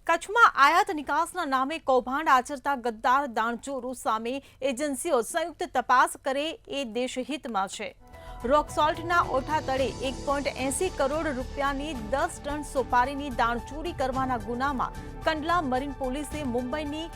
કચ્છમાં આયાત નિકાસના નામે કૌભાંડ આચરતા ગદ્દાર દાણચોરો સામે એજન્સીઓ સંયુક્ત તપાસ કરે એ દેશહિતમાં છે। રોક સોલ્ટના ઓઠા તળે 1.80 કરોડ રૂપિયાની 10 ટન સોપારીની દાણચોરી કરવાના ગુનામાં કંડલા મરીન પોલીસે મુંબઈની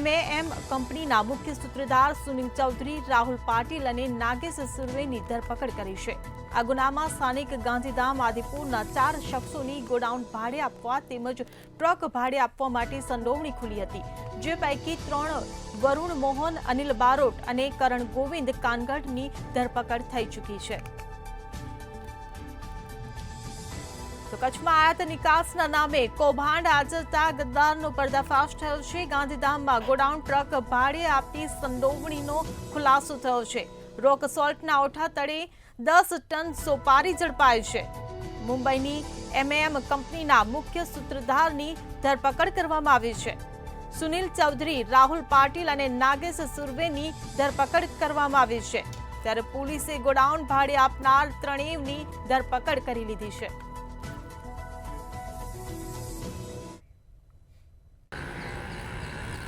એમએએમ કંપનીના મુખ્ય સૂત્રધાર સુનિલ ચૌધરી, રાહુલ પાટીલ અને નાગેશ સુર્વેની ધરપકડ કરી છે। આ ગુનામાં સ્થાનિક ગાંધીધામ આદિપુરના 4 શખ્સોની ગોડાઉન ભાડે આપવા તેમજ ટ્રક ભાડે આપવા માટે સંડોવણી ખુલી હતી, જે પૈકી 3 વરુણ મોહન, અનિલ બારોટ અને કરણ ગોવિંદ કાનગઢની ધરપકડ થઈ ચૂકી છે। તો કચ્છમાં આયાત નિકાસના નામે કૌભાંડ આચરતા ગદ્દારનો પર્દાફાશ થયો છે। ગાંધીધામમાં ગોડાઉન ટ્રક ભાડે આપતી સંડોવણીનો ખુલાસો થયો છે। રોક સોલ્ટના ઓઠા તળે 10 ટન સોપારી ઝડપાઈ છે। મુંબઈની એમએએમ કંપનીના મુખ્ય સૂત્રધારની ધરપકડ કરવામાં આવી છે। સુનિલ ચૌધરી, રાહુલ પાટીલ અને નાગેશ સુર્વેની ધરપકડ કરવામાં આવી છે। ત્યારે પોલીસે ગોડાઉન ભાડે આપનાર ત્રણેયની ધરપકડ કરી લીધી છે।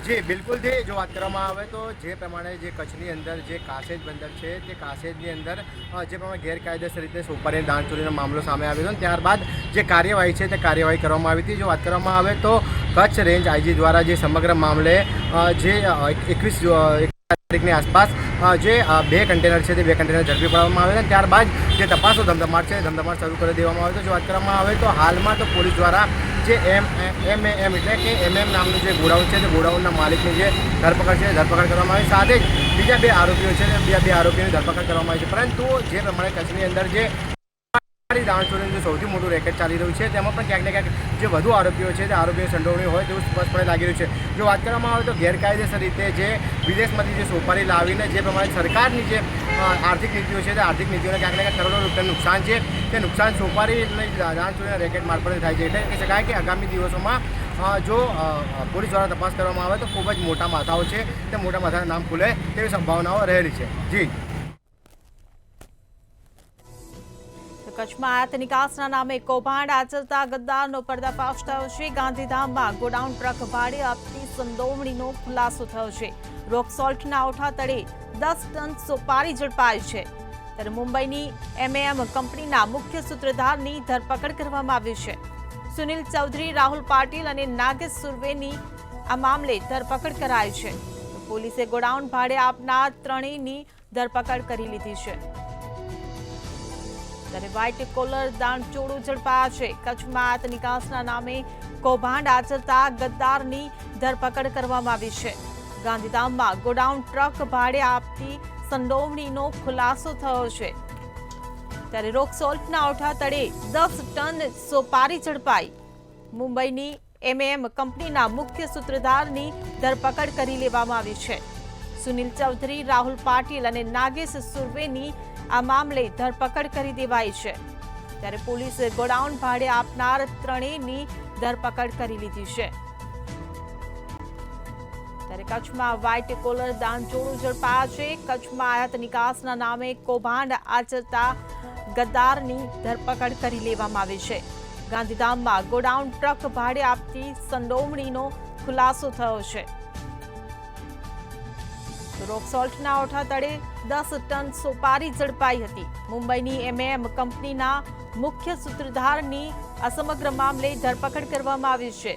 जी बिल्कुल थी जो बात કરવામાં આવે તો જે પ્રમાણે જે કચ્છની અંદર જે કાસેજ બંદર છે તે કાસેજની અંદર જે પ્રમાણે ગેરકાયદેસર રીતે સોપારી દાણચોરીનો મામલો સામે આવ્યો હતો, ત્યારબાદ જે કાર્યવાહી છે તે કાર્યવાહી કરવામાં આવી હતી। જો વાત કરવામાં આવે તો કચ્છ રેન્જ આઈજી દ્વારા જે સમગ્ર મામલે જે 21 તારીખની આસપાસ જે 2 કન્ટેનર છે તે 2 કન્ટેનર ઝડપી પાડવામાં આવ્યા, ત્યારબાદ જે તપાસો ધમધમાટ છે ધમધમાટ શરૂ કરી દેવામાં આવ્યો હતો। જો વાત કરવામાં આવે તો હાલમાં તો પોલીસ દ્વારા જે એમએએમ એટલે કે એમએમ નામનું જે ગોડાઉન છે તે ગોડાઉનના માલિકની જે ધરપકડ છે ધરપકડ કરવામાં આવી, સાથે જ બીજા 2 આરોપીઓ છે બીજા 2 આરોપીઓની ધરપકડ કરવામાં આવી છે। પરંતુ જે પ્રમાણે કચ્છની અંદર જે દાણચોરીનું જે સૌથી મોટું રેકેટ ચાલી રહ્યું છે તેમાં પણ ક્યાંક ને ક્યાંક જે વધુ આરોપીઓ છે તે આરોપીઓની સંડોવણી હોય તેવું સ્પષ્ટપણે લાગી રહ્યું છે। જો વાત કરવામાં આવે તો ગેરકાયદેસર રીતે જે વિદેશમાંથી જે સોપારી લાવીને જે પ્રમાણે સરકારની જે આર્થિક નીતિઓ છે તે આર્થિક નીતિઓને ક્યાંક ને ક્યાંક કરોડો રૂપિયાનું નુકસાન છે તે નુકસાન સોપારી દાણચોરીના રેકેટ મારફતે થાય છે। એટલે કહી શકાય કે આગામી દિવસોમાં જો પોલીસ દ્વારા તપાસ કરવામાં આવે તો ખૂબ જ મોટા માથાઓ છે તે મોટા માથાના નામ ખુલે તેવી સંભાવનાઓ રહેલી છે। જી કચ્છમાં આયાત નિકાસના નામે કૌભાંડ આચરતા ગદ્દારનો પર્દાફાશ થયો છે। ગાંધીધામમાં ગોડાઉન ટ્રક ભાડે આપતી સંડોવણીનો ખુલાસો થયો છે। રોક સોલ્ટના ઓઠા તળે 10 ટન સોપારી ઝડપાઈ છે। ત્યારે મુંબઈની એમએએમ કંપનીના મુખ્ય સૂત્રધારની ધરપકડ કરવામાં આવી છે। સુનિલ ચૌધરી, રાહુલ પાટીલ અને નાગેશ સુર્વેની આ મામલે ધરપકડ કરાઈ છે। પોલીસે ગોડાઉન ભાડે આપનાર ત્રણેયની ધરપકડ કરી લીધી છે। ત્યારે વ્હાઇટ કોલર દાણચોરો ઝડપાયા છે। કચ્છમાં આયાત નિકાસના નામે કૌભાંડ આચરતા ગદ્દારની ધરપકડ કરવામાં આવી છે। ગાંધીધામમાં ગોડાઉન ટ્રક ભાડે આપતી સંડોવણીનો ખુલાસો થયો છે। ત્યારે રોક સોલ્ટના ઓઠા તળે 10 ટન સોપારી ઝડપાઈ। મુંબઈની એમએએમ કંપનીના મુખ્ય સૂત્રધારની ધરપકડ કરી લેવામાં આવી છે। સુનિલ ચૌધરી, રાહુલ પાટીલ અને નાગેશ સુર્વેની આ મામલે ધરપકડ કરી દેવાઈ છે। ત્યારે પોલીસે ગોડાઉન ભાડે આપનાર ત્રણેયની ધરપકડ કરી લીધી છે। ત્યારે કચ્છમાં વ્હાઇટ કોલર દાણચોરો ઝડપાયા છે। કચ્છમાં આયાત નિકાસના નામે કૌભાંડ આચરતા ગદ્દારની ધરપકડ કરી લેવામાં આવી છે। ગાંધીધામમાં ગોડાઉન ટ્રક ભાડે આપતી સંડોવણીનો ખુલાસો થયો છે। રોક સોલ્ટના ઓઠા તળે 10 ટન સોપારી ઝડપાઈ હતી। મુંબઈની એમએએમ કંપનીના મુખ્ય સૂત્રધારની આ સમગ્ર મામલે ધરપકડ કરવામાં આવી છે,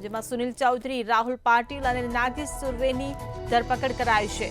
જેમાં સુનિલ ચૌધરી, રાહુલ પાટીલ અને નાગેશ સુર્વેની ધરપકડ કરાઈ છે।